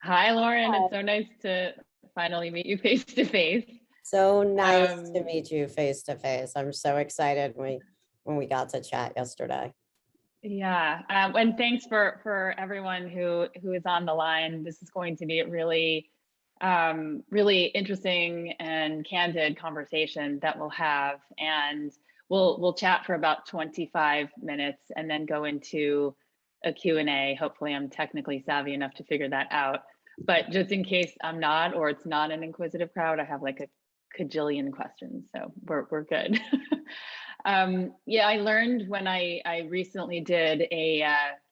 Hi, Lauren. It's so nice to finally meet you face to face. So nice to Um, meet you face to face. I'm so excited when we got to chat yesterday. yeah, and thanks for everyone who is on the line. This is going to be a really interesting and candid conversation that we'll have, and we'll chat for about 25 minutes and then go into a Q&A. Hopefully, I'm technically savvy enough to figure that out. But just in case I'm not, or it's not an inquisitive crowd, I have like a cajillion questions, so we're good. Yeah, I learned when I recently did a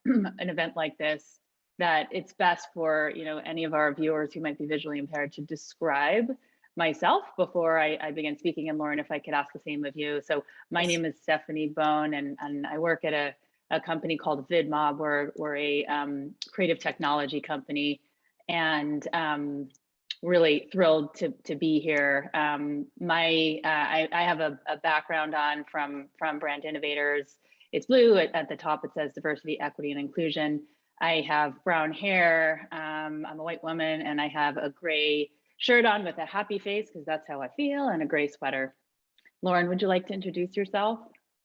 an event like this that it's best for any of our viewers who might be visually impaired to describe myself before I begin speaking. And Lauren, if I could ask the same of you. So my name is Stephanie Bohn, and I work at a company called VidMob. We're a creative technology company, and really thrilled to be here. I have a background from Brand Innovators. It's blue at the top. It says diversity, equity, and inclusion. I have brown hair. I'm a white woman, and I have a gray shirt on with a happy face because that's how I feel, and a gray sweater. Lauren, would you like to introduce yourself?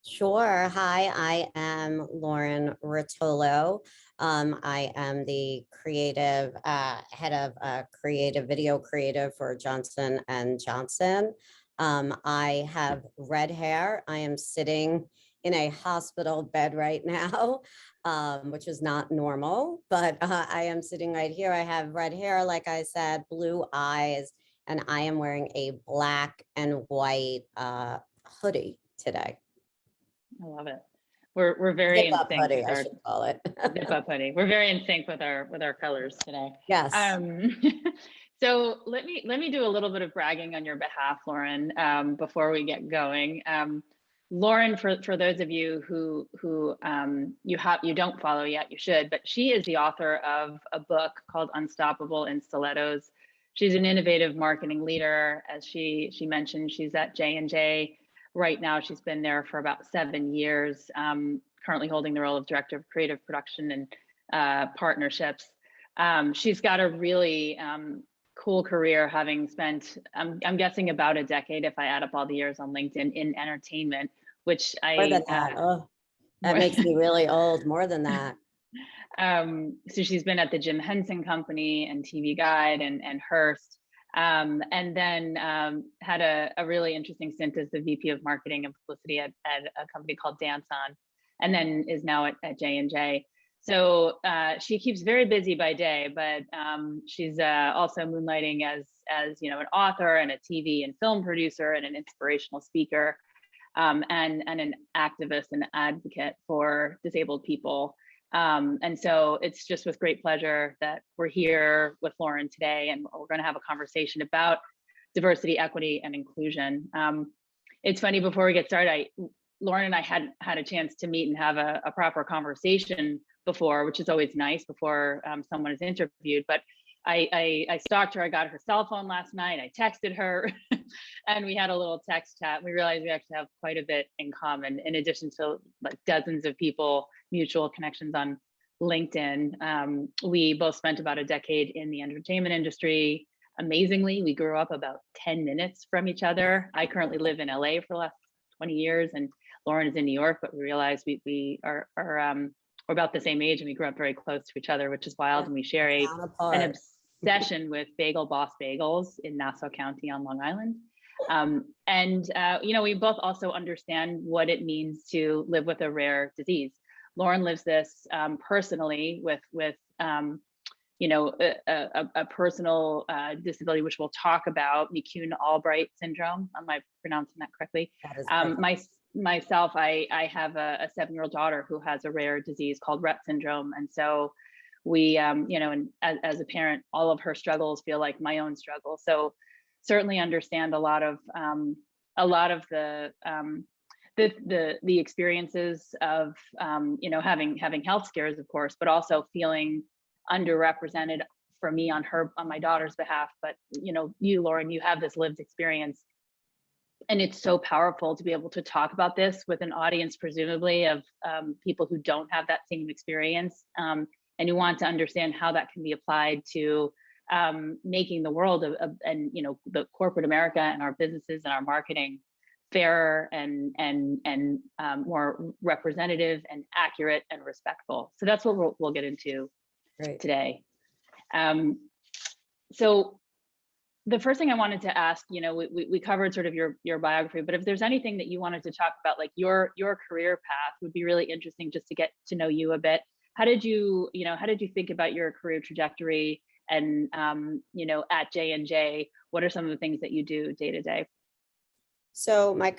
Sure. Hi, I am Lauren Ruotolo. I am the creative head of creative video creative for Johnson and Johnson. I have red hair. I am sitting in a hospital bed right now, which is not normal, but I am sitting right here. I have red hair, like I said, blue eyes, and I am wearing a black and white hoodie today. I love it. We're very Zip in up sync hoodie, with I our should call it. zip up hoodie. We're very in sync with our colors today. Yes. Um, so let me do a little bit of bragging on your behalf, Lauren, before we get going. Lauren, for those of you who you don't follow yet, you should. But she is the author of a book called Unstoppable in Stilettos. She's an innovative marketing leader, as she mentioned. She's at J&J right now. She's been there for about 7 years. Currently holding the role of director of creative production and partnerships. She's got a really cool career, having spent, I'm guessing, about a decade, if I add up all the years on LinkedIn, in entertainment, which More than that. Oh, that makes me really old. More than that. So she's been at the Jim Henson Company and TV Guide and Hearst. And then had a really interesting stint as the VP of Marketing and Publicity at a company called Dance On, and then is now at J&J. So she keeps very busy by day, but she's also moonlighting as an author and a TV and film producer and an inspirational speaker, and an activist and advocate for disabled people. And so it's just with great pleasure that we're here with Lauren today, and we're going to have a conversation about diversity, equity, and inclusion. It's funny, before we get started, Lauren and I had a chance to meet and have a proper conversation before, which is always nice before someone is interviewed. But I stalked her. I got her cell phone last night. I texted her and we had a little text chat. We realized we actually have quite a bit in common, in addition to like dozens of people, mutual connections on LinkedIn. We both spent about a decade in the entertainment industry. Amazingly, we grew up about 10 minutes from each other. I currently live in LA for the last 20 years, and Lauren is in New York, but we realized we are we're about the same age, and we grew up very close to each other, which is wild. And we share an obsession with Bagel Boss Bagels in Nassau County on Long Island. We both also understand what it means to live with a rare disease. Lauren lives this personally with a personal disability, which we'll talk about, McCune-Albright syndrome. Am I pronouncing that correctly? That is correct. Myself, I have a 7-year-old daughter who has a rare disease called Rett syndrome. And so we, and as a parent, all of her struggles feel like my own struggle. So certainly understand a lot of the experiences of, having health scares, of course, but also feeling underrepresented for me on my daughter's behalf. But, you, Lauren, you have this lived experience. And it's so powerful to be able to talk about this with an audience, presumably, of people who don't have that same experience. and you want to understand how that can be applied to making the world and the corporate America and our businesses and our marketing fairer and more representative and accurate and respectful. So that's what we'll get into today. So the first thing I wanted to ask, we covered sort of your biography, but if there's anything that you wanted to talk about, like your career path, would be really interesting just to get to know you a bit. How did you think about your career trajectory? And at J&J, what are some of the things that you do day to day? So my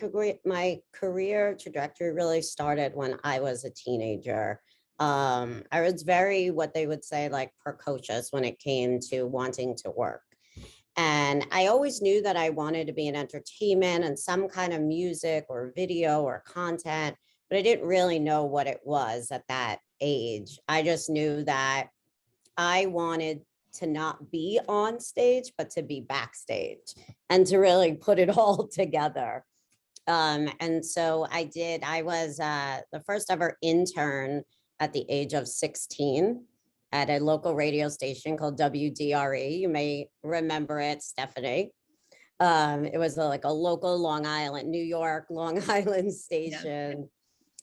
career trajectory really started when I was a teenager. I was very, what they would say, like precocious when it came to wanting to work. And I always knew that I wanted to be in entertainment and some kind of music or video or content, but I didn't really know what it was at that age. I just knew that I wanted to not be on stage, but to be backstage and to really put it all together. And so I was the first ever intern at the age of 16 at a local radio station called WDRE. You may remember it, Stephanie. It was like a local Long Island, New York, Long Island station.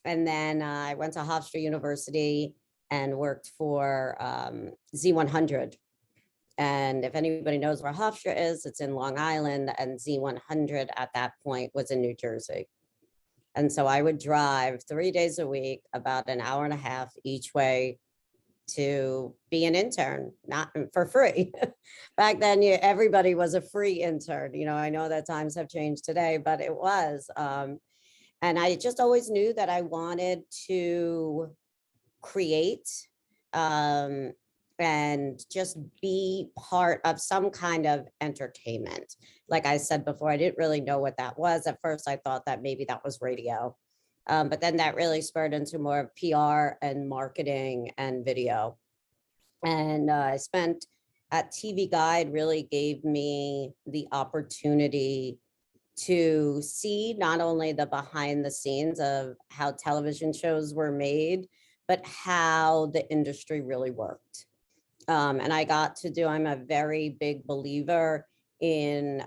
Yeah. And then I went to Hofstra University and worked for Z100. And if anybody knows where Hofstra is, it's in Long Island, and Z100 at that point was in New Jersey. And so I would drive 3 days a week, about an hour and a half each way to be an intern, not for free. Back then, everybody was a free intern. I know that times have changed today, but it was. And I just always knew that I wanted to create and just be part of some kind of entertainment. Like I said before, I didn't really know what that was. At first, I thought that maybe that was radio. But then that really spurred into more of PR and marketing and video. And I spent at TV Guide, really gave me the opportunity to see not only the behind the scenes of how television shows were made, but how the industry really worked. And I got to do, I'm a very big believer in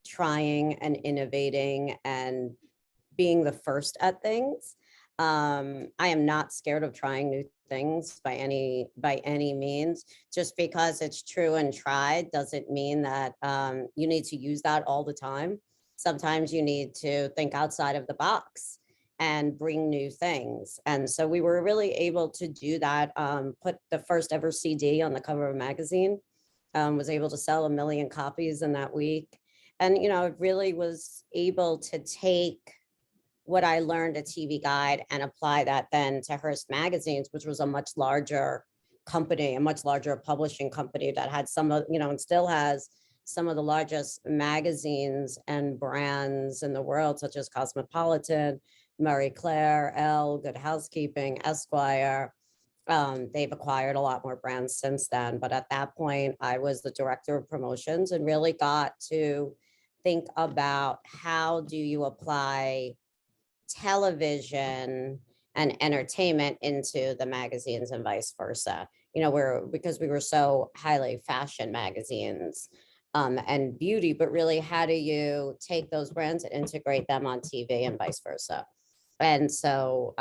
trying and innovating and being the first at things. I am not scared of trying new things by any means. Just because it's true and tried doesn't mean that you need to use that all the time. Sometimes you need to think outside of the box and bring new things. And so we were really able to do that, put the first ever CD on the cover of a magazine, was able to sell 1 million copies in that week. And, it really was able to take what I learned at TV Guide and apply that then to Hearst Magazines, which was a much larger company, a much larger publishing company that had some of, and still has some of the largest magazines and brands in the world, such as Cosmopolitan, Marie Claire, Elle, Good Housekeeping, Esquire. They've acquired a lot more brands since then. But at that point, I was the director of promotions and really got to think about how do you apply television and entertainment into the magazines and vice versa. Because we were so highly fashion magazines and beauty, but really how do you take those brands and integrate them on TV and vice versa? And so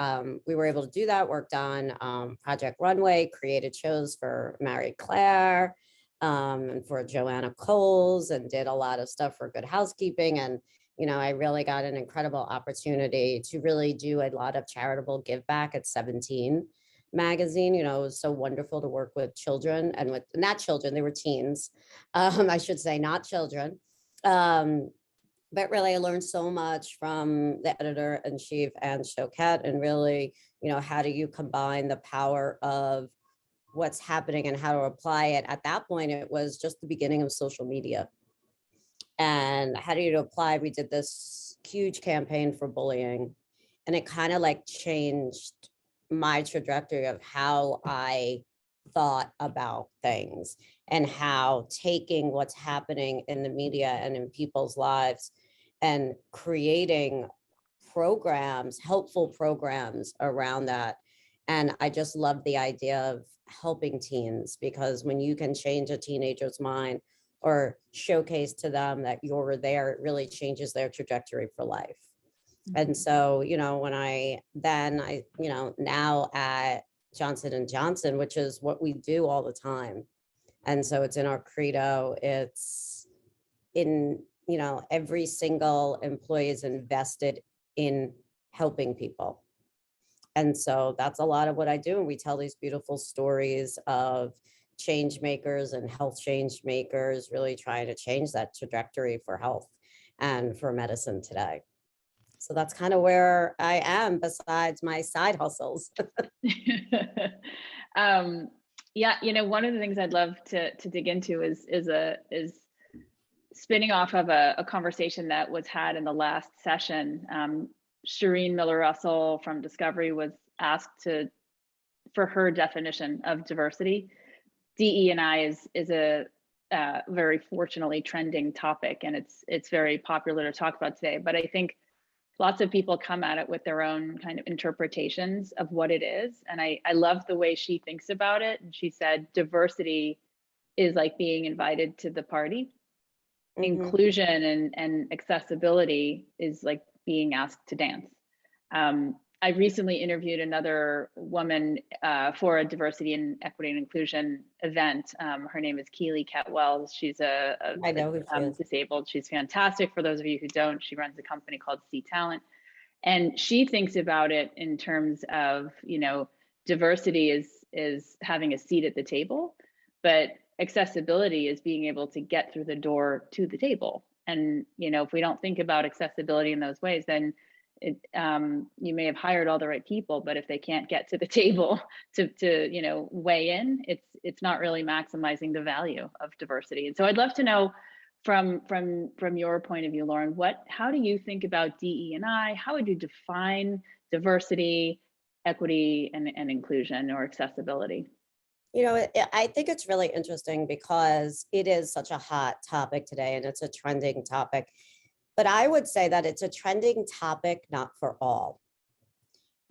we were able to do that, worked on Project Runway, created shows for Marie Claire, and for Joanna Coles, and did a lot of stuff for Good Housekeeping. And, I really got an incredible opportunity to really do a lot of charitable give back at 17 magazine. It was so wonderful to work with children and with, not children, they were teens, I should say, not children. But really, I learned so much from the editor-in-chief and Choquette, and really, how do you combine the power of what's happening and how to apply it? At that point, it was just the beginning of social media. And how do you apply? We did this huge campaign for bullying, and it kind of like changed my trajectory of how I thought about things, and how taking what's happening in the media and in people's lives and creating programs, helpful programs around that, And I just love the idea of helping teens, because when you can change a teenager's mind or showcase to them that you're there, it really changes their trajectory for life. And so, when now at Johnson and Johnson, which is what we do all the time. And so it's in our credo. It's in, every single employee is invested in helping people. And so that's a lot of what I do. And we tell these beautiful stories of change makers and health change makers really trying to change that trajectory for health and for medicine today. So that's kind of where I am, besides my side hustles. Yeah, one of the things I'd love to dig into is spinning off of a conversation that was had in the last session. Shireen Miller-Russell from Discovery was asked for her definition of diversity. DE&I is a very fortunately trending topic, and it's very popular to talk about today. But I think lots of people come at it with their own kind of interpretations of what it is. And I love the way she thinks about it. And she said, diversity is like being invited to the party. Mm-hmm. Inclusion and accessibility is like being asked to dance. I recently interviewed another woman for a diversity and equity and inclusion event. Her name is Keely Ketwells. She's disabled. She's fantastic. For those of you who don't, she runs a company called C Talent. And she thinks about it in terms of, diversity is having a seat at the table, but accessibility is being able to get through the door to the table. And, if we don't think about accessibility in those ways, then you may have hired all the right people, but if they can't get to the table to weigh in, it's not really maximizing the value of diversity. And so I'd love to know from your point of view, Lauren, how do you think about DE&I? How would you define diversity, equity, and inclusion or accessibility? I think it's really interesting because it is such a hot topic today, and it's a trending topic. But I would say that it's a trending topic, not for all.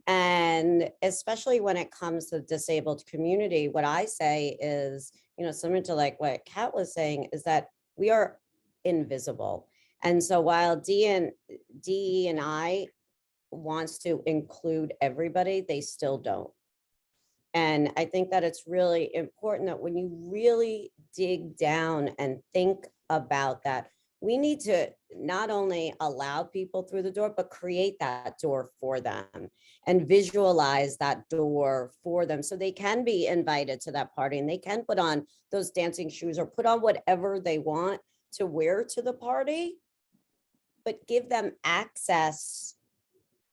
And especially when it comes to the disabled community, what I say is, similar to like what Kat was saying, is that we are invisible. And so while DE&I wants to include everybody, they still don't. And I think that it's really important that when you really dig down and think about that, we need to not only allow people through the door, but create that door for them and visualize that door for them so they can be invited to that party and they can put on those dancing shoes or put on whatever they want to wear to the party, but give them access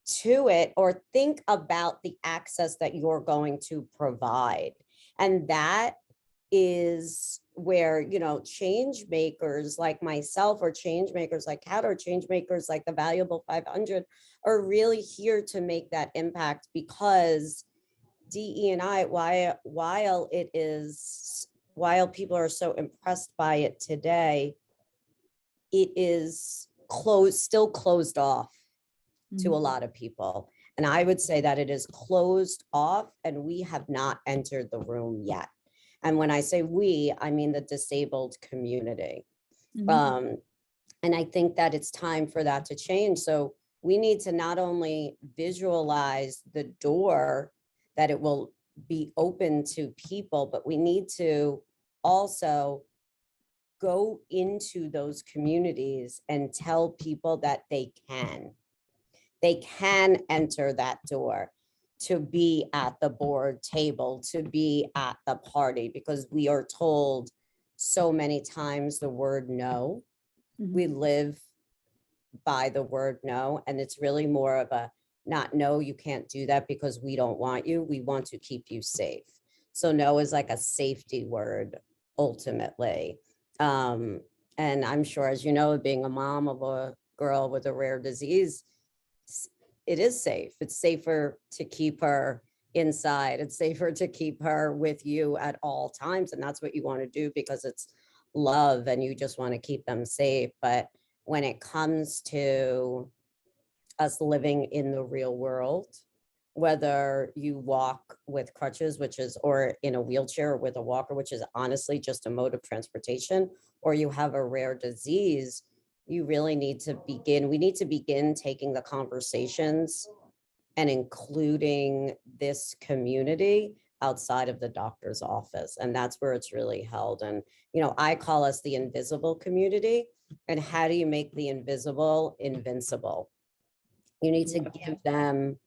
to it, or think about the access that you're going to provide. And that is where, change makers like myself, or change makers like Kat, or change makers like the Valuable 500 are really here to make that impact, because DE&I, while people are so impressed by it today, it is still closed off to a lot of people. And I would say that it is closed off and we have not entered the room yet. And when I say we, I mean the disabled community. And I think that it's time for that to change. So we need to not only visualize the door that it will be open to people, but we need to also go into those communities and tell people that they can enter that door to be at the board table, to be at the party, because we are told so many times the word no. We live by the word no, and it's really more of a not no, you can't do that because we don't want you. We want to keep you safe. So no is like a safety word ultimately. And I'm sure, as you know, being a mom of a girl with a rare disease, it is safe. It's safer to keep her inside. It's safer to keep her with you at all times. And that's what you want to do because it's love and you just want to keep them safe. But when it comes to us living in the real world, whether you walk with crutches, or in a wheelchair or with a walker, which is honestly just a mode of transportation, or you have a rare disease, we need to begin taking the conversations and including this community outside of the doctor's office. And that's where it's really held. And, I call us the invisible community. And how do you make the invisible invincible? You need to give them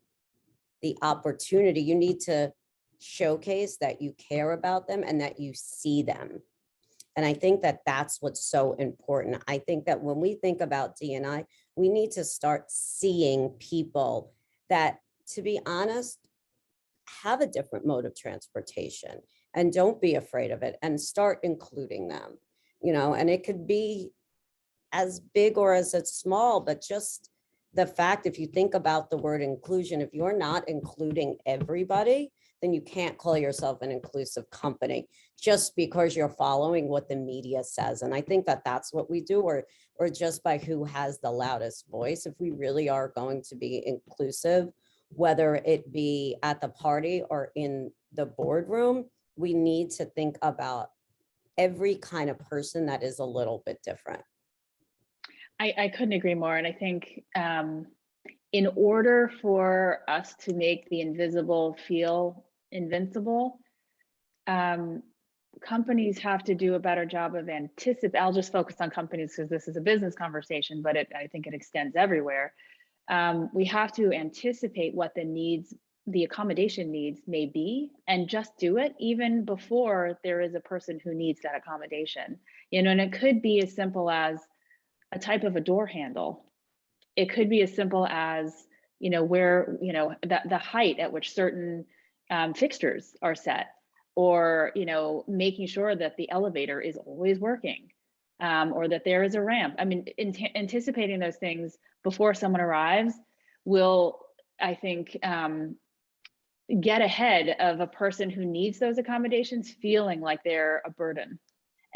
the opportunity. You need to showcase that you care about them and that you see them. And I think that that's what's so important. I think that when we think about D&I, we need to start seeing people that, to be honest, have a different mode of transportation, and don't be afraid of it, and start including them, and it could be as big or as it's small, but just the fact, if you think about the word inclusion, if you're not including everybody, then you can't call yourself an inclusive company just because you're following what the media says. And I think that that's what we do, or just by who has the loudest voice. If we really are going to be inclusive, whether it be at the party or in the boardroom, we need to think about every kind of person that is a little bit different. I couldn't agree more. And I think in order for us to make the invisible feel invincible, companies have to do a better job of anticipating. I'll just focus on companies because this is a business conversation, but I think it extends everywhere. We have to anticipate what the accommodation needs may be, and just do it even before there is a person who needs that accommodation. And it could be as simple as a type of a door handle. It could be as simple as, where, the height at which certain fixtures are set, or, making sure that the elevator is always working, or that there is a ramp. I mean, anticipating those things before someone arrives will, I think, get ahead of a person who needs those accommodations feeling like they're a burden.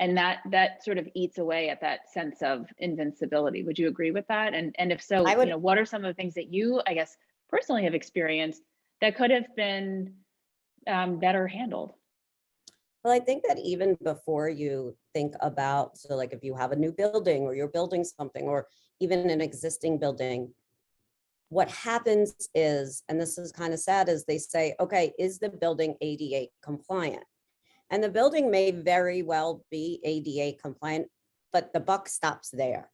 And that sort of eats away at that sense of invincibility. Would you agree with that? And if so, what are some of the things that you, I guess, personally have experienced that could have been better handled? Well, I think that even before you think about, so like if you have a new building or you're building something, or even an existing building, what happens is, and this is kind of sad, is they say, okay, is the building ADA compliant? And the building may very well be ADA compliant, but the buck stops there.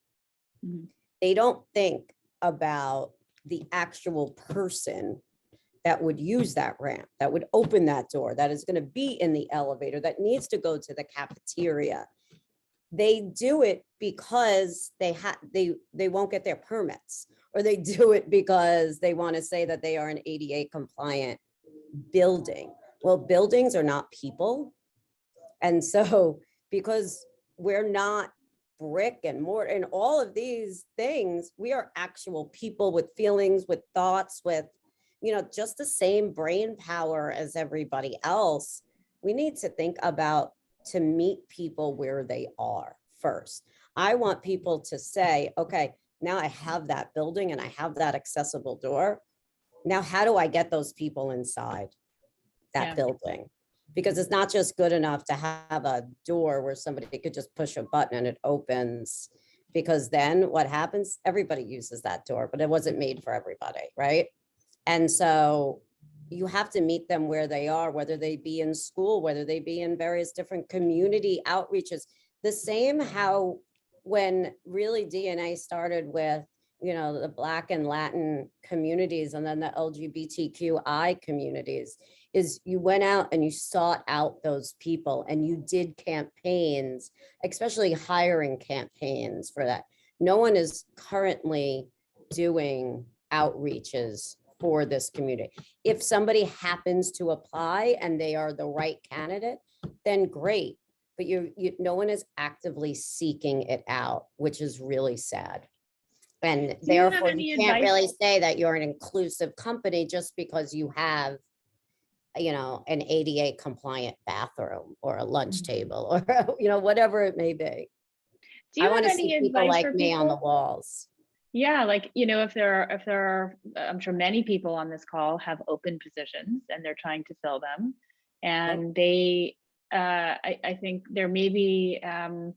Mm-hmm. They don't think about the actual person that would use that ramp, that would open that door, that is going to be in the elevator, that needs to go to the cafeteria. They do it because they won't get their permits, or they do it because they want to say that they are an ADA compliant building. Well, buildings are not people. And so, because we're not brick and mortar and all of these things, we are actual people with feelings, with thoughts, with, just the same brain power as everybody else. We need to think about, to meet people where they are first. I want people to say, okay, now I have that building and I have that accessible door. Now, how do I get those people inside that building? Because it's not just good enough to have a door where somebody could just push a button and it opens, because then what happens? Everybody uses that door, but it wasn't made for everybody, right? And so you have to meet them where they are, whether they be in school, whether they be in various different community outreaches. The same how when really DNA started with, the Black and Latin communities, and then the LGBTQI communities, is you went out and you sought out those people and you did campaigns, especially hiring campaigns for that. No one is currently doing outreaches for this community. If somebody happens to apply and they are the right candidate, then great. But no one is actively seeking it out, which is really sad. And therefore, you can't really say that you're an inclusive company just because you have, an ADA compliant bathroom or a lunch table or, whatever it may be. I want to see people like me on the walls. Yeah, like, if there are, I'm sure many people on this call have open positions and they're trying to fill them. Yep. And I think there may be some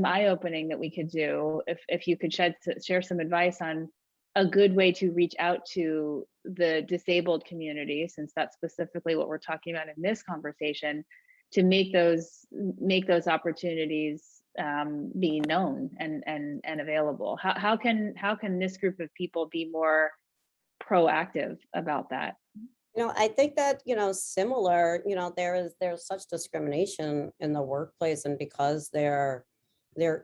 eye opening that we could do if you could share some advice on a good way to reach out to the disabled community, since that's specifically what we're talking about in this conversation, to make those opportunities be known and available. How can this group of people be more proactive about that? I think that, similar, there's such discrimination in the workplace, and because there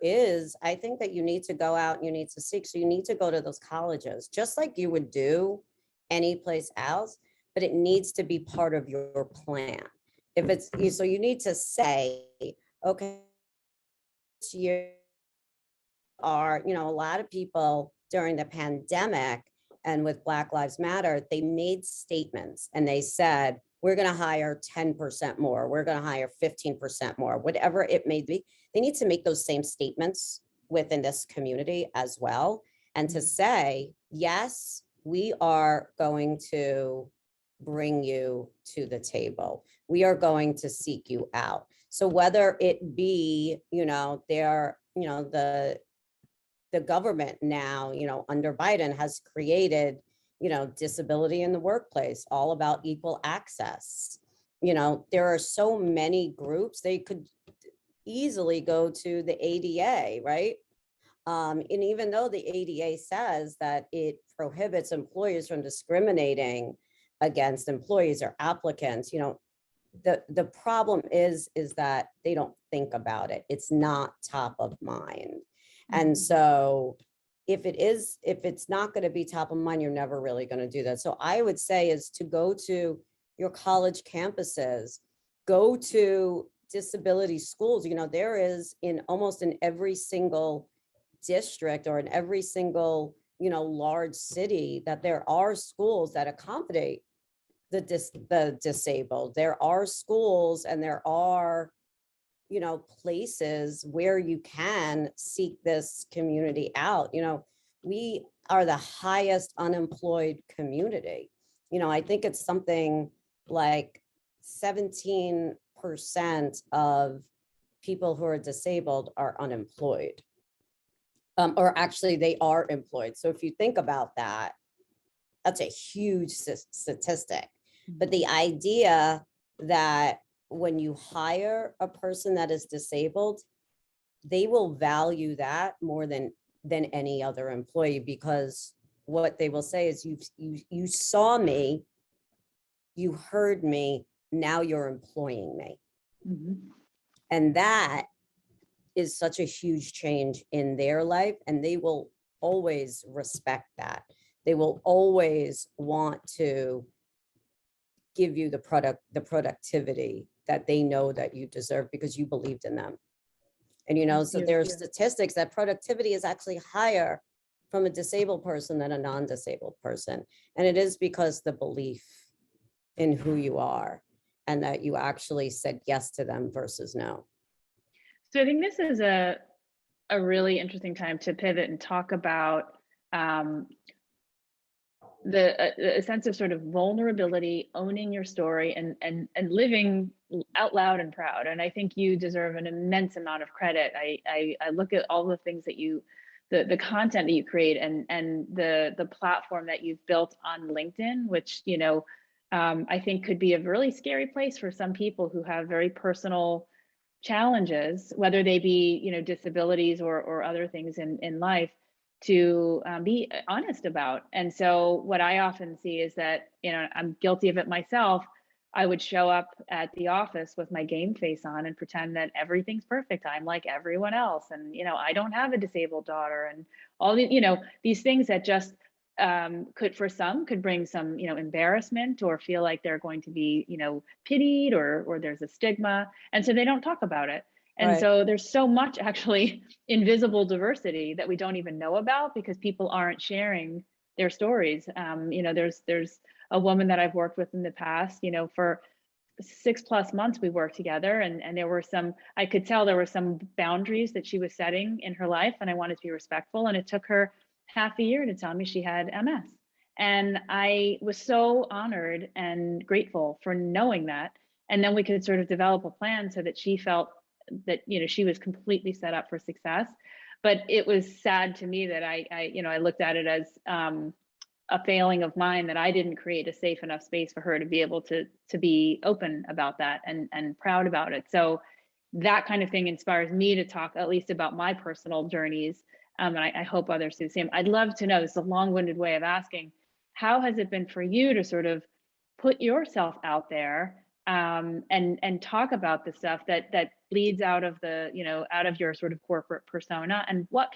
is, I think that you need to go out and you need to seek. So you need to go to those colleges, just like you would do any place else, but it needs to be part of your plan. If it's so you need to say, okay, this year a lot of people during the pandemic and with Black Lives Matter, they made statements and they said, we're going to hire 10% more, we're going to hire 15% more, whatever it may be. They need to make those same statements within this community as well. And to say, yes, we are going to bring you to the table. We are going to seek you out. So whether it be, the government now, under Biden has created, disability in the workplace, all about equal access. There are so many groups, they could easily go to the ADA, right? And even though the ADA says that it prohibits employers from discriminating against employees or applicants, the problem is that they don't think about it. It's not top of mind. And so if it's not going to be top of mind, you're never really going to do that. So I would say is to go to your college campuses, go to disability schools. There is almost in every single district or in every single, large city, that there are schools that accommodate the disabled. There are schools and there are, places where you can seek this community out. We are the highest unemployed community. I think it's something like 17% of people who are disabled are unemployed. Or actually they are employed. So if you think about that, that's a huge statistic. But the idea that when you hire a person that is disabled, they will value that more than any other employee, because what they will say is, you saw me, you heard me, now you're employing me. And that is such a huge change in their life, and they will always respect that. They will always want to give you the productivity that they know that you deserve, because you believed in them. And so there's statistics that productivity is actually higher from a disabled person than a non-disabled person. And it is because the belief in who you are and that you actually said yes to them versus no. So I think this is a really interesting time to pivot and talk about a sense of sort of vulnerability, owning your story, and living out loud and proud. And I think you deserve an immense amount of credit. I look at all the things that the content that you create and the platform that you've built on LinkedIn, which I think could be a really scary place for some people who have very personal challenges, whether they be disabilities or other things in life, to be honest about. And so what I often see is that, I'm guilty of it myself. I would show up at the office with my game face on and pretend that everything's perfect. I'm like everyone else. And, I don't have a disabled daughter, and all these things that just could bring some, embarrassment, or feel like they're going to be, pitied, or there's a stigma. And so they don't talk about it. And Right. so there's so much actually invisible diversity that we don't even know about, because people aren't sharing their stories. There's a woman that I've worked with in the past, for 6+ months we worked together, and there were some, I could tell there were some boundaries that she was setting in her life, and I wanted to be respectful. And it took her half a year to tell me she had MS. And I was so honored and grateful for knowing that. And then we could sort of develop a plan so that she felt that, you know, she was completely set up for success. But it was sad to me that I looked at it as a failing of mine, that I didn't create a safe enough space for her to be able to be open about that and proud about it. So that kind of thing inspires me to talk at least about my personal journeys. And I hope others do the same. I'd love to know, this is a long-winded way of asking, how has it been for you to sort of put yourself out there, and talk about the stuff that bleeds out of the, you know, out of your sort of corporate persona? And what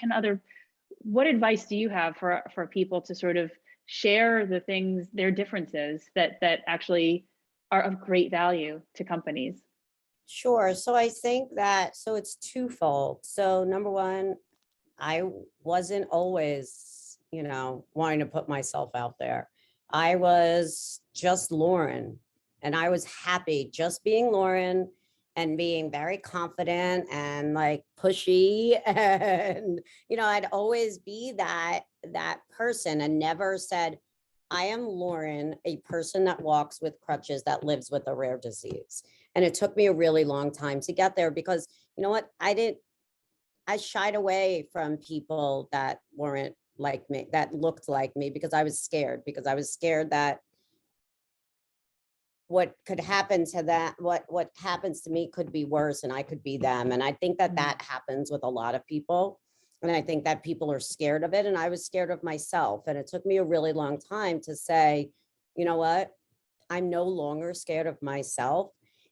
advice do you have for people to sort of share the things, their differences that actually are of great value to companies? Sure. So I think that, so it's twofold. So number one, I wasn't always, wanting to put myself out there. I was just Lauren, and I was happy just being Lauren and being very confident and like pushy. And, I'd always be that person, and never said, I am Lauren, a person that walks with crutches, that lives with a rare disease. And it took me a really long time to get there, because you know what? I shied away from people that weren't like me, that looked like me, because I was scared, that what could happen to that, what happens to me could be worse, and I could be them. And I think that happens with a lot of people. And I think that people are scared of it. And I was scared of myself. And it took me a really long time to say, you know what? I'm no longer scared of myself.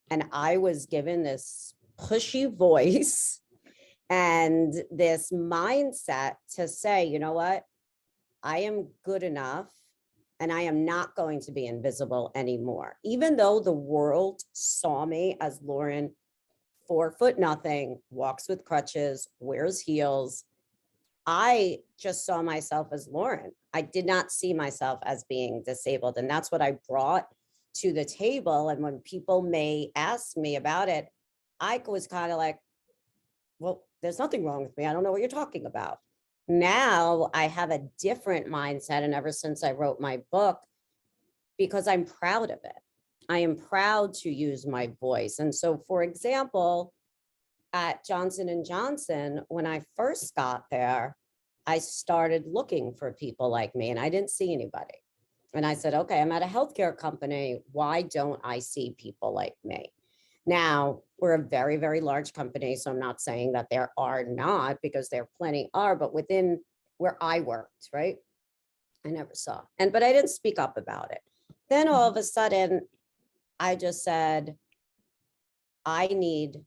And I was given this pushy voice and this mindset to say, you know what? I am good enough, and I am not going to be invisible anymore. Even though the world saw me as Lauren, 4'0", walks with crutches, wears heels, I just saw myself as Lauren. I did not see myself as being disabled. And that's what I brought to the table. And when people may ask me about it, I was kind of like, well, there's nothing wrong with me. I don't know what you're talking about. Now I have a different mindset. And ever since I wrote my book, because I'm proud of it, I am proud to use my voice. And so, for example, at Johnson & Johnson, when I first got there, I started looking for people like me, and I didn't see anybody. And I said, okay, I'm at a healthcare company. Why don't I see people like me? Now, we're a very, very large company, so I'm not saying that there are not, because there plenty are, but within where I worked, right? I never saw. But I didn't speak up about it. Then all of a sudden, I just said, I need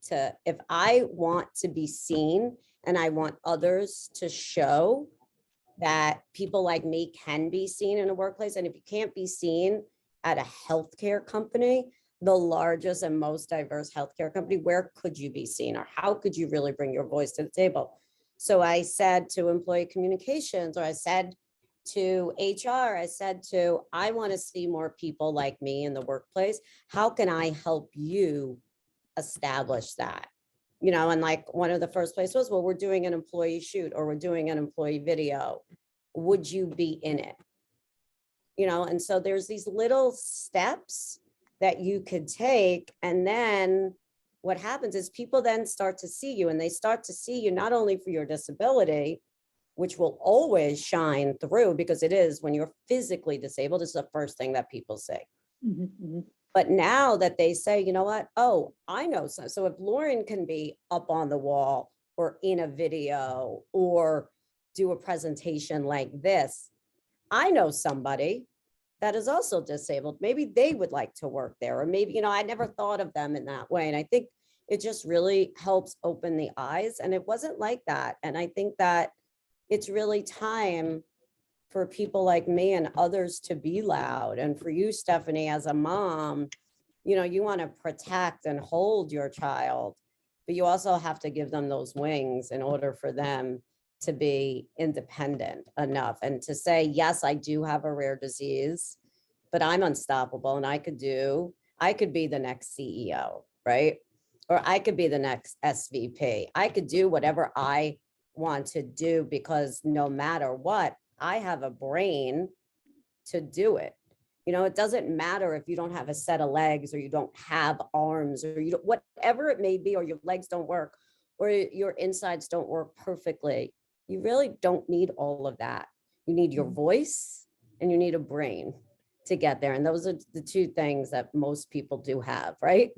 to, if I want to be seen and I want others to show that people like me can be seen in a workplace, and if you can't be seen at a healthcare company, the largest and most diverse healthcare company, where could you be seen, or how could you really bring your voice to the table? So I said to employee communications, or I said to HR, I want to see more people like me in the workplace. How can I help you establish that? And like one of the first places was, well, we're doing an employee shoot, or we're doing an employee video. Would you be in it? And so there's these little steps that you could take. And then what happens is people then start to see you, and they start to see you not only for your disability, which will always shine through, because it is, when you're physically disabled, it's the first thing that people say. Mm-hmm. But now that they say, you know what? Oh, I know. So if Lauren can be up on the wall, or in a video, or do a presentation like this, I know somebody that is also disabled. Maybe they would like to work there, or maybe, I never thought of them in that way. And I think it just really helps open the eyes. And it wasn't like that. And I think that it's really time for people like me and others to be loud. And for you, Stephanie, as a mom, you want to protect and hold your child, but you also have to give them those wings in order for them to be independent enough and to say, yes, I do have a rare disease, but I'm unstoppable, and I I could be the next CEO, right? Or I could be the next SVP. I could do whatever I want to do because no matter what, I have a brain to do it. It doesn't matter if you don't have a set of legs or you don't have arms or you don't, whatever it may be, or your legs don't work or your insides don't work perfectly. You really don't need all of that. You need your voice and you need a brain to get there. And those are the two things that most people do have, right?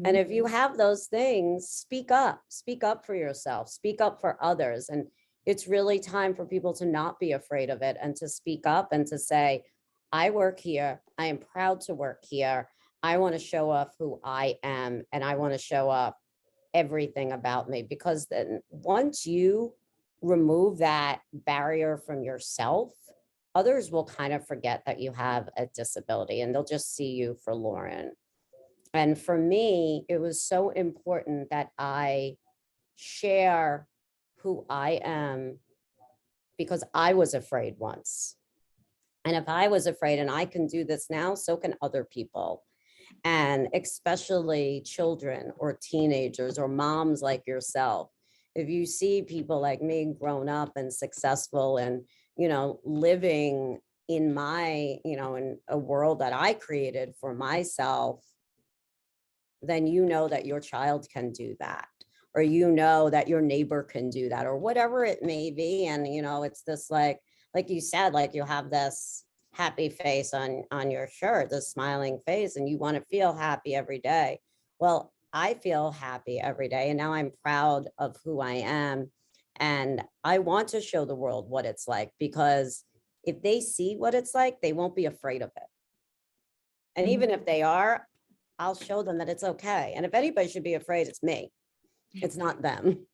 And if you have those things, speak up for yourself, speak up for others. And it's really time for people to not be afraid of it and to speak up and to say, I work here. I am proud to work here. I want to show off who I am and I want to show off everything about me, because then once you remove that barrier from yourself, others will kind of forget that you have a disability and they'll just see you for Lauren. And for me, it was so important that I share who I am because I was afraid once. And if I was afraid and I can do this now, so can other people. And especially children or teenagers or moms like yourself. If you see people like me grown up and successful and, living in my, in a world that I created for myself, then you know that your child can do that, or that your neighbor can do that, or whatever it may be. And it's this like you said, like you have this happy face on your shirt, this smiling face, and you want to feel happy every day. Well, I feel happy every day, and now I'm proud of who I am, and I want to show the world what it's like, because if they see what it's like, they won't be afraid of it. And even if they are, I'll show them that it's okay. And if anybody should be afraid, it's me. It's not them.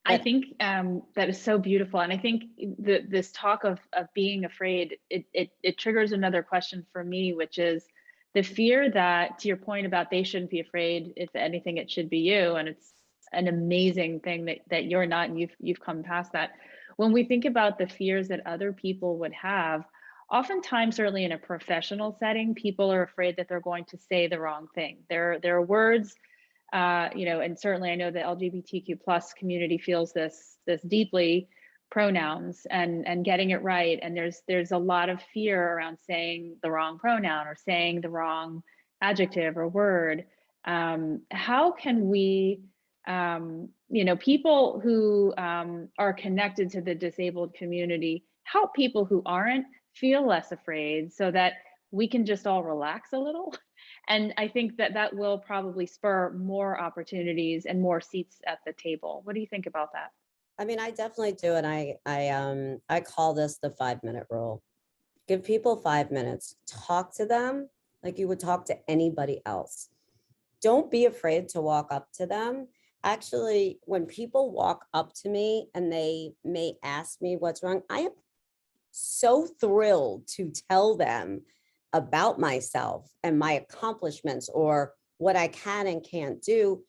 I think that is so beautiful. And I think this talk of being afraid, it triggers another question for me, which is the fear that, to your point about they shouldn't be afraid, if anything, it should be you. And it's an amazing thing that you're not, and you've come past that. When we think about the fears that other people would have, oftentimes, certainly in a professional setting, people are afraid that they're going to say the wrong thing. There are words, and certainly I know the LGBTQ plus community feels this deeply, pronouns and getting it right. And there's a lot of fear around saying the wrong pronoun or saying the wrong adjective or word. How can we, people who are connected to the disabled community, help people who aren't feel less afraid so that we can just all relax a little? And I think that will probably spur more opportunities and more seats at the table. What do you think about that? I mean, I definitely do. And I call this the 5-minute rule. Give people 5 minutes, talk to them like you would talk to anybody else. Don't be afraid to walk up to them. Actually, when people walk up to me and they may ask me what's wrong, I am so thrilled to tell them about myself and my accomplishments or what I can and can't do,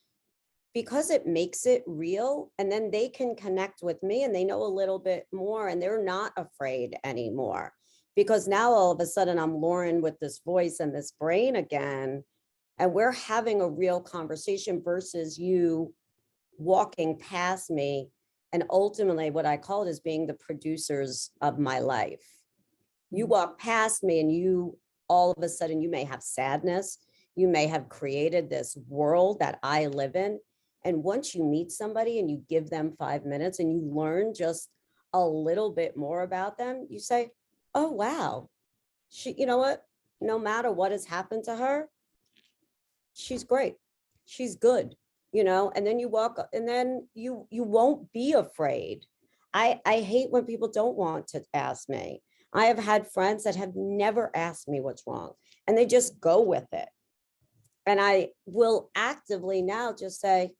because it makes it real. And then they can connect with me and they know a little bit more and they're not afraid anymore. Because now all of a sudden I'm Lauren with this voice and this brain again, and we're having a real conversation versus you walking past me. And ultimately what I call it is being the producers of my life. You walk past me and you, all of a sudden, you may have sadness. You may have created this world that I live in. And once you meet somebody and you give them 5 minutes and you learn just a little bit more about them, you say, oh, wow, you know what? No matter what has happened to her, she's great. She's good, and then you walk and then you won't be afraid. I hate when people don't want to ask me. I have had friends that have never asked me what's wrong and they just go with it. And I will actively now just say,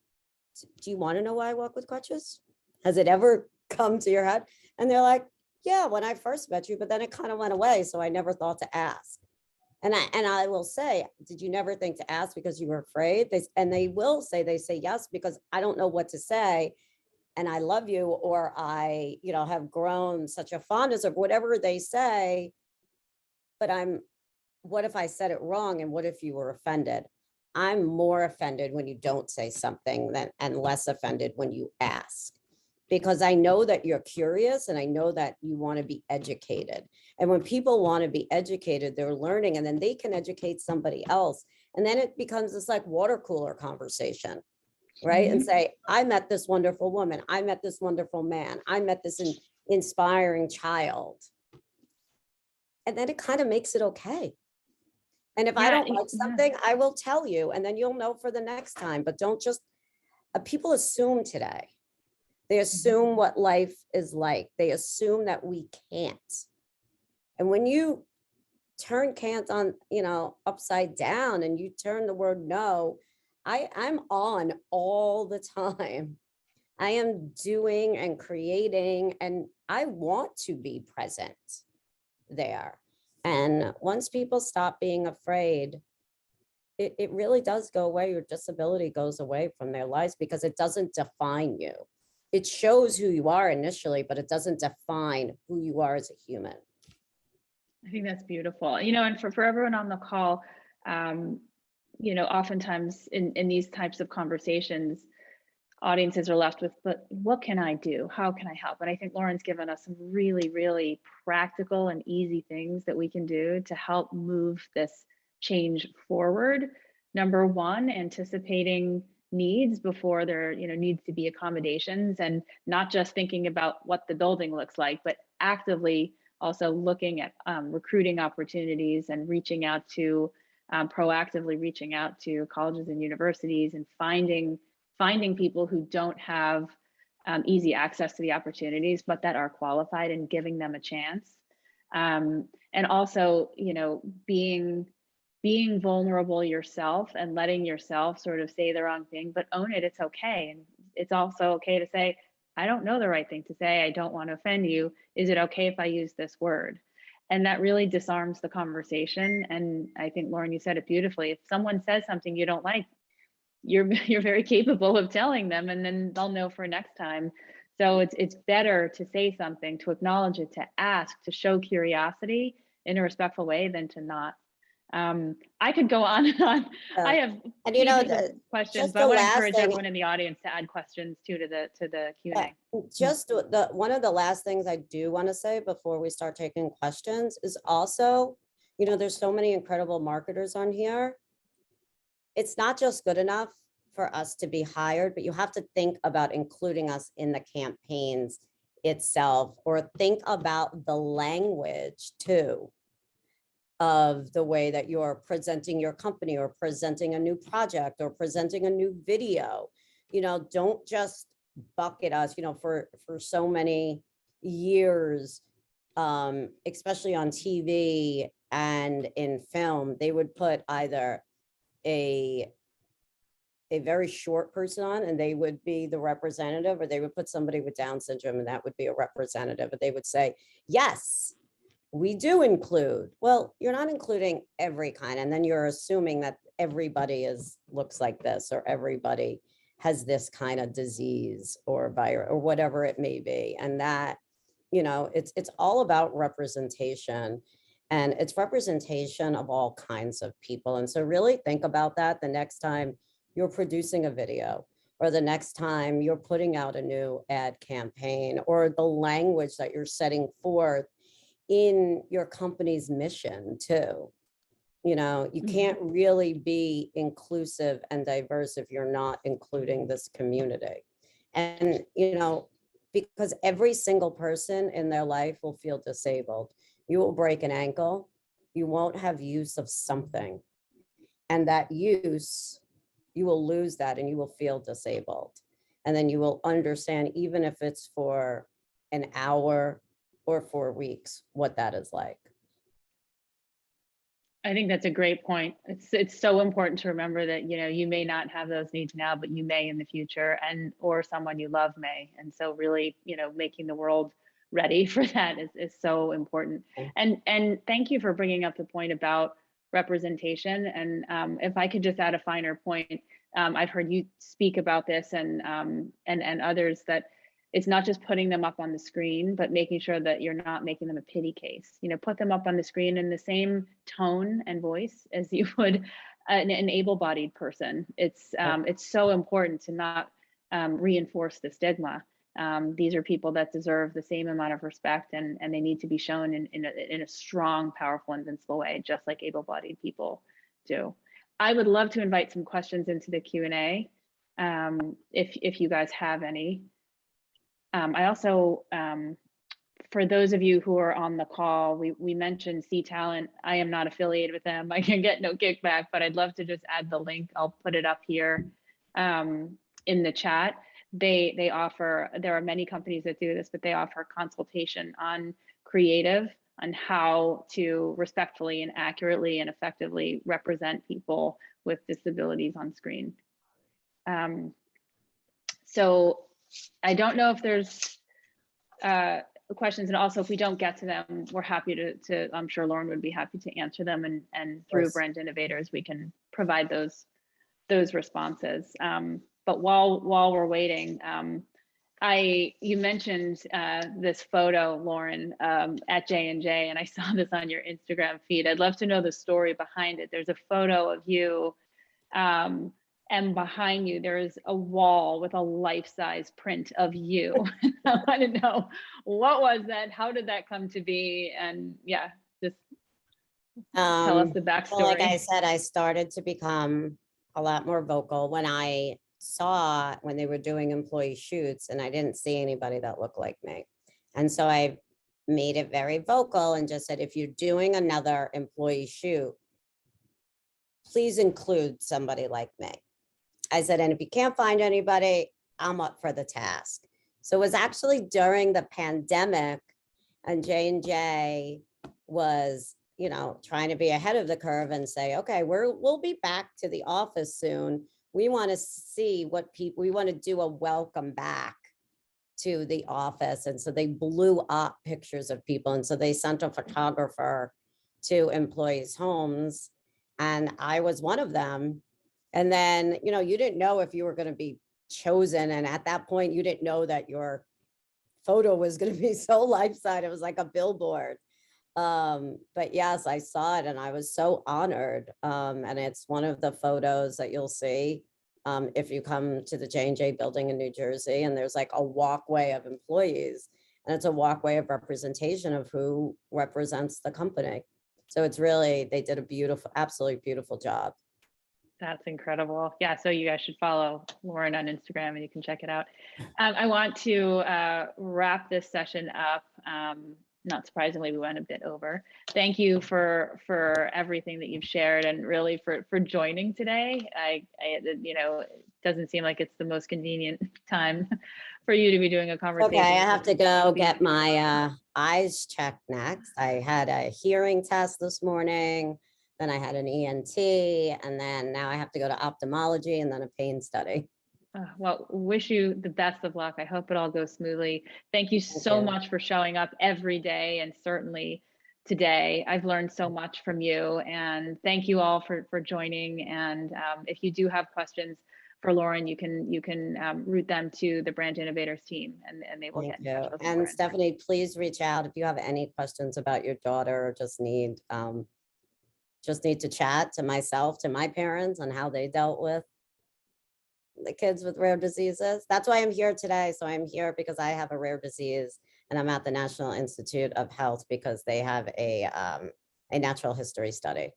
do you want to know why I walk with crutches? Has it ever come to your head? And they're like, yeah, when I first met you, but then it kind of went away. So I never thought to ask. And I will say, did you never think to ask because you were afraid? They will say, yes, because I don't know what to say. And I love you, or I, have grown such a fondness of whatever they say, but I'm what if I said it wrong? And what if you were offended? I'm more offended when you don't say something and less offended when you ask, because I know that you're curious and I know that you want to be educated. And when people want to be educated, they're learning, and then they can educate somebody else. And then it becomes this like water cooler conversation, right? And say, I met this wonderful woman. I met this wonderful man. I met this inspiring child. And then it kind of makes it okay. And if I don't like something, I will tell you, and then you'll know for the next time. But don't just, people assume today. They assume what life is like. They assume that we can't. And when you turn can't on, upside down, and you turn the word no, I'm on all the time. I am doing and creating, and I want to be present there. And once people stop being afraid, it really does go away. Your disability goes away from their lives, because it doesn't define you. It shows who you are initially, but it doesn't define who you are as a human. I think that's beautiful. And for everyone on the call, oftentimes in these types of conversations, audiences are left with, but what can I do? How can I help? And I think Lauren's given us some really, really practical and easy things that we can do to help move this change forward. Number one, anticipating needs before there needs to be accommodations, and not just thinking about what the building looks like, but actively also looking at recruiting opportunities and reaching out to proactively reaching out to colleges and universities and finding people who don't have easy access to the opportunities, but that are qualified, and giving them a chance. And also, being vulnerable yourself and letting yourself sort of say the wrong thing, but own it. It's okay. And it's also okay to say, I don't know the right thing to say. I don't want to offend you. Is it okay if I use this word? And that really disarms the conversation. And I think, Lauren, you said it beautifully. If someone says something you don't like, you're very capable of telling them, and then they'll know for next time. So it's better to say something, to acknowledge it, to ask, to show curiosity in a respectful way, than to not. I could go on and on. I have questions, but I want to encourage everyone in the audience to add questions too to the Q&A. Just one of the last things I do want to say before we start taking questions is also, there's so many incredible marketers on here. It's not just good enough for us to be hired, but you have to think about including us in the campaigns itself, or think about the language too, of the way that you're presenting your company, or presenting a new project, or presenting a new video. Don't just bucket us, for so many years, especially on TV and in film, they would put either a very short person on, and they would be the representative, or they would put somebody with Down syndrome, and that would be a representative. But they would say, yes, we do include. Well, you're not including every kind, and then you're assuming that everybody looks like this, or everybody has this kind of disease or virus or whatever it may be. And that, it's all about representation, and it's representation of all kinds of people. And so really think about that the next time you're producing a video, or the next time you're putting out a new ad campaign, or the language that you're setting forth in your company's mission too. You can't really be inclusive and diverse if you're not including this community. And, because every single person in their life will feel disabled. You will break an ankle, you won't have use of something. And that use, you will lose that, and you will feel disabled. And then you will understand, even if it's for an hour or 4 weeks, what that is like. I think that's a great point. It's so important to remember that, you may not have those needs now, but you may in the future, or someone you love may. And so really, making the world ready for that is so important. And thank you for bringing up the point about representation. And if I could just add a finer point, I've heard you speak about this, and others, that it's not just putting them up on the screen, but making sure that you're not making them a pity case. You know, put them up on the screen in the same tone and voice as you would an able-bodied person. It's so important to not reinforce the stigma. These are people that deserve the same amount of respect, and they need to be shown in a strong, powerful, invincible way, just like able-bodied people do. I would love to invite some questions into the Q&A if you guys have any. I also, for those of you who are on the call, we mentioned C Talent. I am not affiliated with them. I can get no kickback, but I'd love to just add the link. I'll put it up here in the chat. They offer, there are many companies that do this, but they offer consultation on creative, on how to respectfully and accurately and effectively represent people with disabilities on screen. So I don't know if there's questions, and also if we don't get to them, we're happy to I'm sure Lauren would be happy to answer them, and through Brand Innovators, we can provide those responses. But while we're waiting, you mentioned this photo, Lauren, at J&J, and I saw this on your Instagram feed. I'd love to know the story behind it. There's a photo of you, and behind you there is a wall with a life-size print of you. I want to know, what was that? How did that come to be? And yeah, just tell us the backstory. Well, like I said, I started to become a lot more vocal when I saw when they were doing employee shoots, and I didn't see anybody that looked like me. And so I made it very vocal and just said, if you're doing another employee shoot, please include somebody like me. I said, and if you can't find anybody, I'm up for the task. So it was actually during the pandemic, and J&J was, you know, trying to be ahead of the curve and say, okay, we'll be back to the office soon. We want to see what people, we want to do a welcome back to the office. And so they blew up pictures of people. And so they sent a photographer to employees' homes, and I was one of them. And then, you know, you didn't know if you were going to be chosen. And at that point, you didn't know that your photo was going to be so life-size. It was like a billboard. But yes, I saw it and I was so honored. And it's one of the photos that you'll see if you come to the J&J building in New Jersey, and there's like a walkway of employees, and it's a walkway of representation of who represents the company. So it's really, they did a beautiful, absolutely beautiful job. That's incredible. Yeah, so you guys should follow Lauren on Instagram and you can check it out. I want to wrap this session up. Not surprisingly, we went a bit over. Thank you for everything that you've shared, and really for joining today. I you know, it doesn't seem like it's the most convenient time for you to be doing a conversation. Okay, I have to go get my eyes checked next. I had a hearing test this morning. Then I had an ENT, and then now I have to go to ophthalmology and then a pain study. Well, wish you the best of luck. I hope it all goes smoothly. Thank you so much for showing up every day, and certainly today. I've learned so much from you, and thank you all for joining. And if you do have questions for Lauren, you can route them to the Brand Innovators team, and they will get in touch with Lauren. And Stephanie, please reach out if you have any questions about your daughter, or just need to chat to myself, to my parents, on how they dealt with the kids with rare diseases. That's why I'm here today. So I'm here because I have a rare disease, and I'm at the National Institute of Health because they have a natural history study.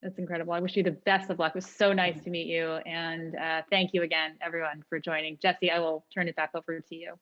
That's incredible. I wish you the best of luck. It was so nice to meet you. And thank you again, everyone, for joining. Jesse, I will turn it back over to you.